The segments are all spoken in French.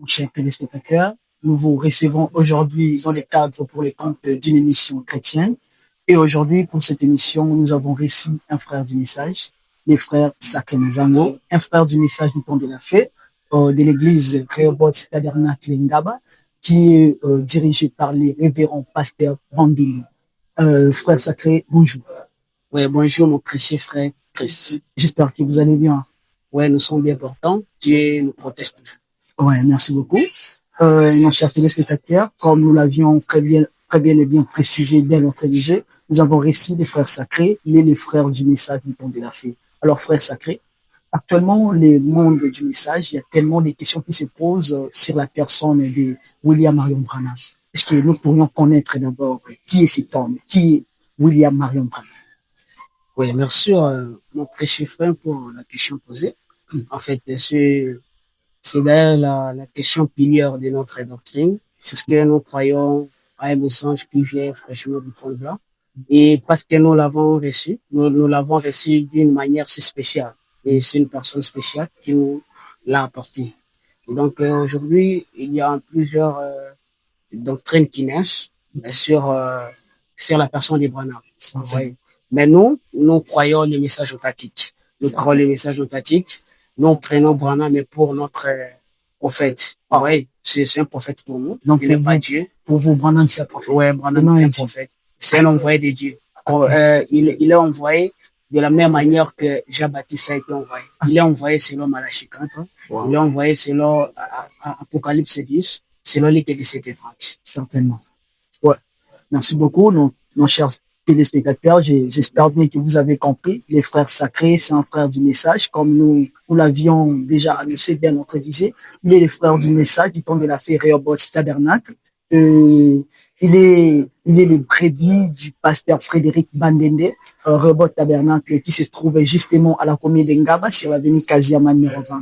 Mon cher téléspectateur. Nous vous recevons aujourd'hui dans le cadre pour les comptes d'une émission chrétienne. Et aujourd'hui, pour cette émission, nous avons reçu un frère du message, les frères Sacré Mazango, un frère du message du temps de la fée, de l'église Rehoboth Tabernacle Ngaba, qui est dirigé par les révérends pasteurs Bandili. Frère Sacré, bonjour. Ouais, bonjour mon précieux frère Chris. J'espère que vous allez bien. Ouais, nous sommes bien portants. Dieu nous protège toujours. Ouais, merci beaucoup. Nos chers téléspectateurs, comme nous l'avions très bien et bien précisé dès notre sujet, nous avons réussi les frères sacrés, il est les frères du message du temps de la fée. Alors, frères sacrés, actuellement, le monde du message, il y a tellement de questions qui se posent sur la personne de William Marion Branham. Est-ce que nous pourrions connaître d'abord qui est cet homme, qui est William Marion Branham? Oui, merci mon précieux frère pour la question posée. En fait, c'est d'ailleurs la question pilière de notre doctrine. C'est ce que nous croyons à un message qui vient fraîchement du trône blanc. Et parce que nous l'avons reçu, nous l'avons reçu d'une manière si spéciale. Et c'est une personne spéciale qui nous l'a apporté. Et donc aujourd'hui, il y a plusieurs doctrines qui naissent sur, sur la personne d'Abraham. Oui. Mais nous croyons le message authentique. Nous croyons le message authentique. Nous prenons Branham mais pour notre prophète. Ah oui, c'est un prophète pour nous. Donc, il n'est pas Dieu. Pour vous, Branham, c'est un prophète. Oui, Branham est un prophète. C'est un envoyé de Dieu. Il est envoyé de la même manière que Jean-Baptiste a été envoyé. Il est envoyé selon Malachie 4. Wow. Il est envoyé selon Apocalypse 10. Selon l'été de cette étrange. Certainement. Ouais. Merci beaucoup, nos chers téléspectateurs. J'espère bien que vous avez compris. Les frères sacrés, c'est un frère du message, comme nous l'avions déjà annoncé dès notre disait. Il est le frère du message du temps de la fée Rehoboth Tabernacle. Il est le brebis du pasteur Frédéric Bandende, Rehoboth Tabernacle, qui se trouvait justement à la commune de Ngaba, sur l'avenue Kaziama numéro 20.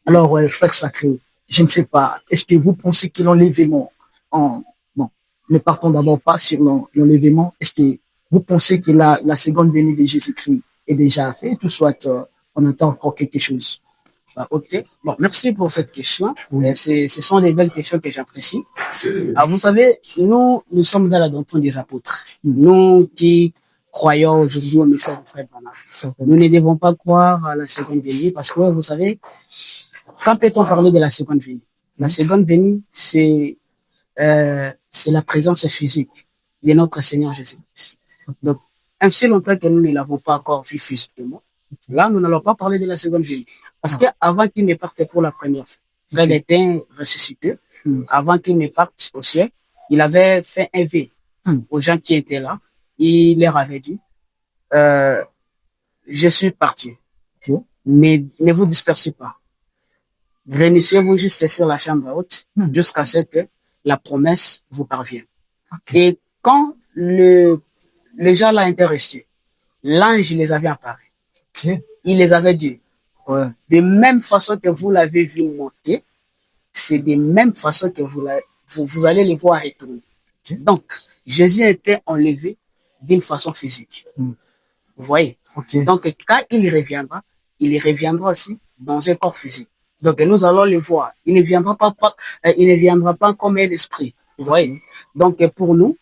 Alors, frère sacré, je ne sais pas, est-ce que vous pensez que l'enlèvement bon, ne partons d'abord pas sur l'enlèvement. Est-ce que vous pensez que la seconde venue de Jésus-Christ est déjà faite ou soit on attend encore quelque chose? Ok. Bon, merci pour cette question. Oui. Ce sont des belles questions que j'apprécie. Vous savez, nous sommes dans la doctrine des apôtres. Nous qui croyons aujourd'hui au message du frère Branham. Nous ne devons pas croire à la seconde venue parce que, vous savez, quand peut-on parler de la seconde venue? La seconde venue, c'est la présence physique de notre Seigneur Jésus-Christ. Donc, ainsi longtemps que nous ne l'avons pas encore vu physiquement, là, nous n'allons pas parler de la seconde venue. Parce qu'avant qu'il ne parte pour la première fois, quand il était ressuscité, avant qu'il ne parte au ciel, il avait fait un vœu aux gens qui étaient là. Il leur avait dit, je suis parti, mais ne vous dispersez pas. Réunissez-vous juste sur la chambre haute jusqu'à ce que la promesse vous parvienne. Et quand les gens là étaient restés, l'ange les avait apparu. Il les avait dit, de même façon que vous l'avez vu monter, c'est de même façon que vous allez les voir retourner. Donc, Jésus était enlevé d'une façon physique. Vous voyez? Donc, quand il reviendra aussi dans un corps physique. Donc, nous allons le voir. Il ne viendra pas comme un esprit. Vous voyez? Donc, pour nous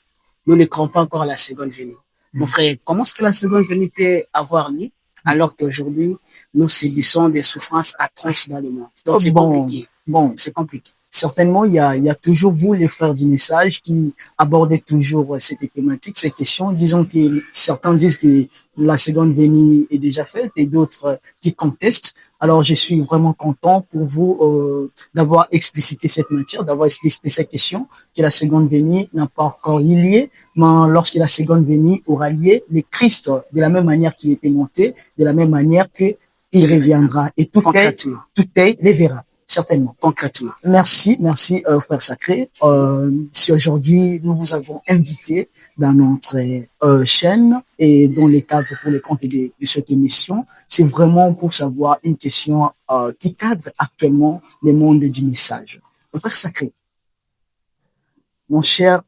ne croyons pas encore à la seconde venue. Mon frère, comment est-ce que la seconde venue peut avoir lieu alors qu'aujourd'hui, nous subissons des souffrances atroces dans le monde? Donc, c'est compliqué. Bon, c'est compliqué. Certainement, il y a toujours vous, les frères du message, qui abordez toujours cette thématique, ces questions. Disons que certains disent que la seconde venue est déjà faite et d'autres qui contestent. Alors, je suis vraiment content pour vous d'avoir explicité cette matière, d'avoir explicité cette question, que la seconde venue n'a pas encore eu lieu, mais lorsque la seconde venue aura lieu, le Christ, de la même manière qu'il était monté, de la même manière qu'il reviendra. Et tout est les verra. Certainement. Concrètement. Merci, frère Sacré. Si aujourd'hui nous vous avons invité dans notre chaîne et dans les cadres pour les comptes de cette émission, c'est vraiment pour savoir une question qui cadre actuellement le monde du message. Frère Sacré, mon cher,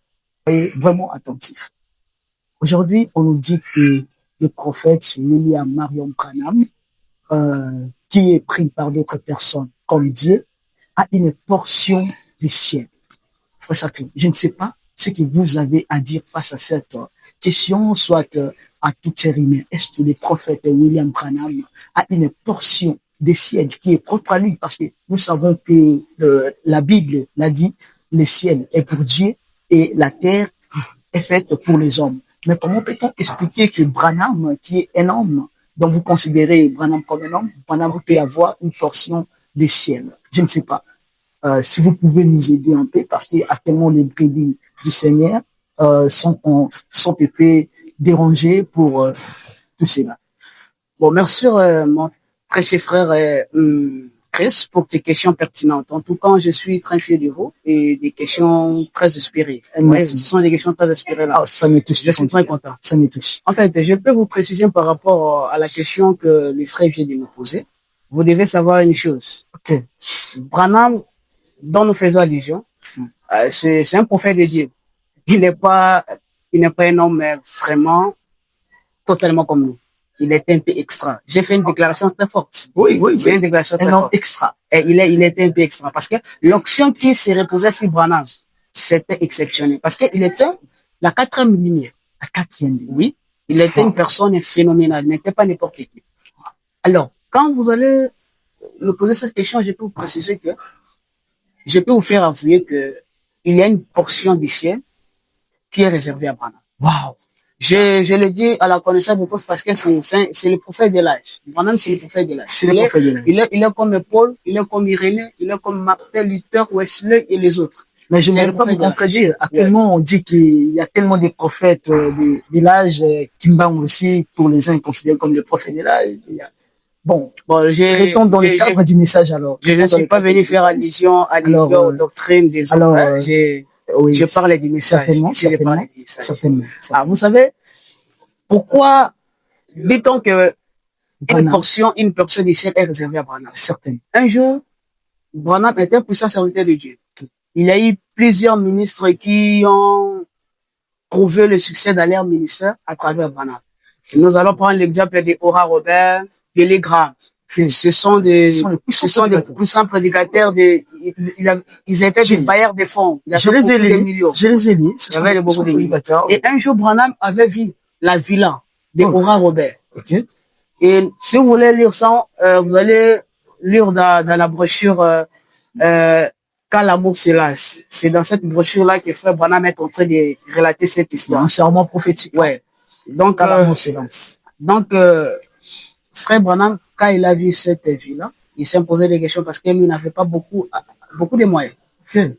est vraiment attentif. Aujourd'hui, on nous dit que le prophète William Marion Branham, qui est pris par d'autres personnes comme Dieu, a une portion du ciel. Frère Sacré, je ne sais pas ce que vous avez à dire face à cette question, soit à toutes ces rimes. Est-ce que le prophète William Branham a une portion des ciel qui est propre à lui? Parce que nous savons que la Bible l'a dit, le ciel est pour Dieu et la terre est faite pour les hommes. Mais comment peut-on expliquer que Branham, qui est un homme, dont vous considérez Branham comme un homme, Branham peut avoir une portion des ciels? Je ne sais pas. Si vous pouvez nous aider un peu, parce qu'actuellement les brebis du Seigneur sont épais dérangés pour tout cela. Bon, merci mon précieux frère Chris pour tes questions pertinentes. En tout cas, je suis très fier de vous et des questions très inspirées. Ouais, ce sont des questions très inspirées là. Ah, ça me touche. Je suis très content. Ça me touche. En fait, je peux vous préciser par rapport à la question que le frère vient de me poser. Vous devez savoir une chose. Ok. Branham, dont nous faisons allusion, c'est un prophète de Dieu. Il n'est pas un homme vraiment totalement comme nous. Il est un peu extra. J'ai fait une déclaration très forte. Oui. C'est une déclaration très forte. Un homme forte. Extra. Et il était un peu extra. Parce que l'onction qui se reposait sur Branham, c'était exceptionnel. Parce qu'il était la 4e lumière. La 4e lumière. Oui. Il était une personne phénoménale. Il n'était pas n'importe qui. Alors, quand vous allez me poser cette question, je peux vous préciser que je peux vous faire avouer que il y a une portion du ciel qui est réservée à Branham. Waouh! Je le dis à la connaissance de tous parce que c'est le prophète de l'âge. Branham, c'est le prophète de l'âge. Il est comme Paul, il est comme Irénée, il est comme Martin Luther, Wesley et les autres. Mais je ne vais pas vous contredire. Actuellement, on dit qu'il y a tellement de prophètes de l'âge, Kimba aussi, pour les uns considérés comme des prophètes de l'âge. Bon, restons dans le cadre du message alors. Je ne suis pas venu faire allusion à aux doctrines des autres. Je parle du message. Certainement. Ah, vous savez, pourquoi dit-on que une portion du ciel est réservée à Branham? Certainement. Un jour, Branham était un puissant serviteur de Dieu. Il y a eu plusieurs ministres qui ont trouvé le succès dans leur ministère à travers Branham. Nous allons prendre l'exemple de Oral Roberts, de Billy Graham. Ce sont des puissants prédicateurs. Ils étaient des bailleurs de fonds. Je les ai lus. Il y avait beaucoup de millions. Et un jour, Branham avait vu la villa de Oral Roberts. Okay. Et si vous voulez lire ça, vous allez lire dans la brochure Quand l'amour se lasse. C'est dans cette brochure-là que Frère Branham est en train de relater cette histoire. Un serment prophétique. Ouais. Donc, Quand l'amour se lasse. Donc, Frère Branham, quand il a vu cette vie-là, il s'est posé des questions parce que lui n'avait pas beaucoup de moyens.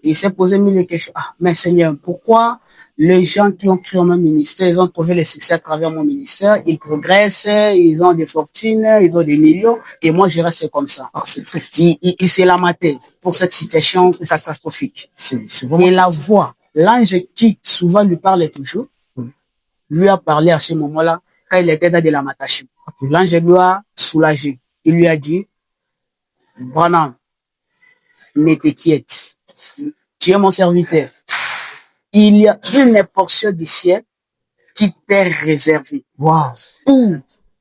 Il s'est posé mille questions. Ah, mais Seigneur, pourquoi les gens qui ont créé mon ministère, ils ont trouvé le succès à travers mon ministère, ils progressent, ils ont des fortunes, ils ont des millions, et moi je reste comme ça. Oh, c'est triste. Il s'est lamenté pour cette situation catastrophique. Et la voix, l'ange qui souvent lui parlait toujours, lui a parlé à ce moment-là quand il était dans de lamentation. L'ange lui a soulagé. Il lui a dit, Branham, ne t'inquiète. Tu es mon serviteur. Il y a une portion du ciel qui t'est réservée. Wow. Pour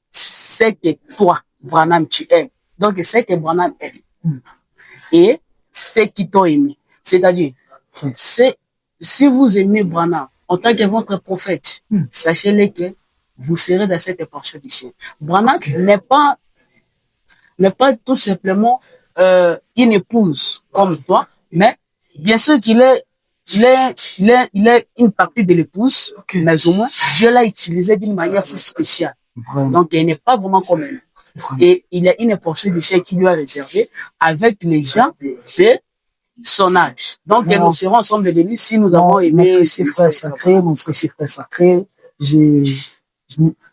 ce que toi, Branham, tu aimes. Donc, c'est que Branham aime. Et ce qui t'ont aimé. C'est-à-dire, si vous aimez Branham en tant que votre prophète, sachez-le que vous serez dans cette portion du ciel. Branham n'est pas tout simplement une épouse comme toi, mais bien sûr qu'il est une partie de l'épouse, mais au moins Dieu l'a utilisé d'une manière si spéciale. Donc il n'est pas vraiment comme elle. Et il y a une portion du ciel qui lui a réservé avec les gens de son âge. Donc nous serons ensemble de lui si nous avons aimé. Mon précieux frère sacré,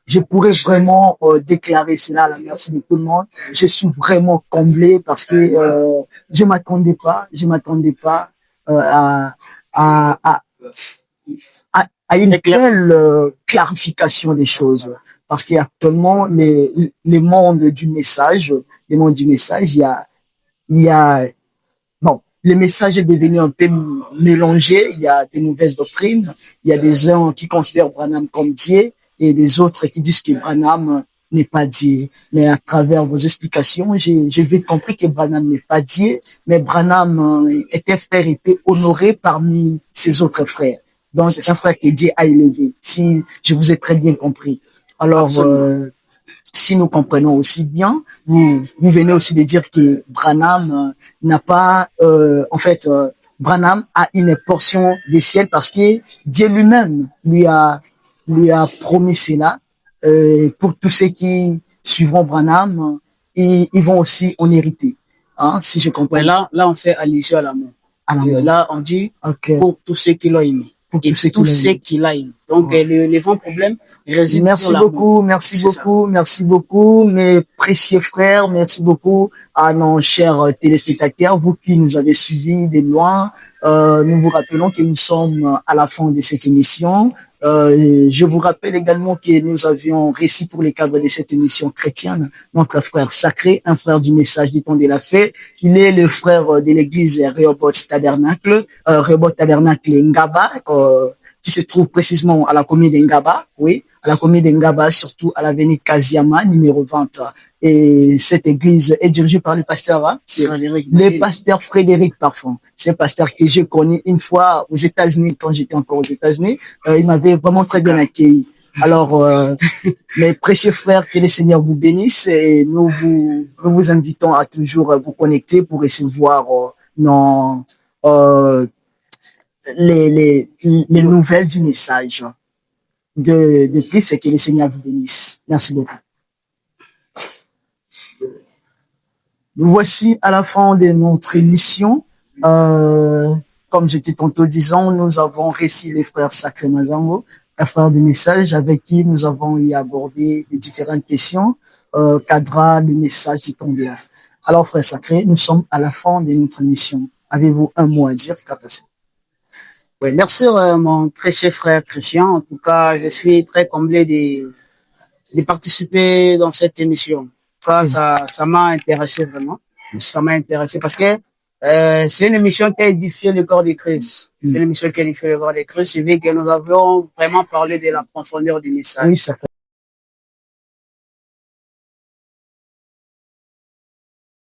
je pourrais vraiment déclarer cela à la merci de tout le monde. Je suis vraiment comblé parce que je m'attendais pas à une telle clarification des choses. Parce qu'actuellement, le monde du message, il y a bon, le message est devenu un peu mélangé. Il y a de nouvelles doctrines. Il y a des gens qui considèrent Branham comme Dieu et des autres qui disent que Branham n'est pas Dieu. Mais à travers vos explications, j'ai vite compris que Branham n'est pas Dieu, mais Branham était frère, était honoré parmi ses autres frères. Donc, un frère que Dieu a élevé. Si je vous ai très bien compris. Alors, si nous comprenons aussi bien, vous venez aussi de dire que Branham n'a pas, Branham a une portion des ciels parce que Dieu lui-même lui a promis cela. Pour tous ceux qui suivront Branham, ils vont aussi en hériter. Hein, si je comprends. Ouais, là, on fait allusion à l'amour. Là, on dit pour tous ceux qui l'ont aimé. Pour tous ceux qui l'ont aimé. Donc, le grand problème réside sur l'amour. Merci beaucoup, mes précieux frères. Merci beaucoup à nos chers téléspectateurs, vous qui nous avez suivis de loin. Nous vous rappelons que nous sommes à la fin de cette émission. Je vous rappelle également que nous avions récit pour les cadres de cette émission chrétienne, notre frère sacré, un frère du message du temps de la fête. Il est le frère de l'église Rehoboth Tabernacle Ngaba, qui se trouve précisément à la commune d'Engaba, oui, à la commune d'Engaba, surtout à l'avenue Kaziama, numéro 20. Et cette église est dirigée par le pasteur, hein, le pasteur Frédéric Parfum. C'est un pasteur que j'ai connu une fois aux États-Unis, quand j'étais encore aux États-Unis. Il m'avait vraiment très bien accueilli. Alors, mes précieux frères, que le Seigneur vous bénisse et nous vous invitons à toujours vous connecter pour recevoir les nouvelles du message. De plus, c'est que le Seigneur vous bénisse. Merci beaucoup. Nous voici à la fin de notre émission. Comme j'étais tantôt disant, nous avons reçu les frères Sacré Mazango, un frère du message avec qui nous avons y abordé les différentes questions, cadrant le message du temps de la fin. Alors, frère Sacré, nous sommes à la fin de notre émission. Avez-vous un mot à dire, Capacé? Oui, merci mon précieux frère Christian. En tout cas, je suis très comblé de participer dans cette émission. Ça m'a intéressé vraiment. Ça m'a intéressé parce que c'est une émission qui a édifié le corps de Christ. C'est une émission qui a édifié le corps de Christ. Je veux que nous avions vraiment parlé de la profondeur du message. Oui,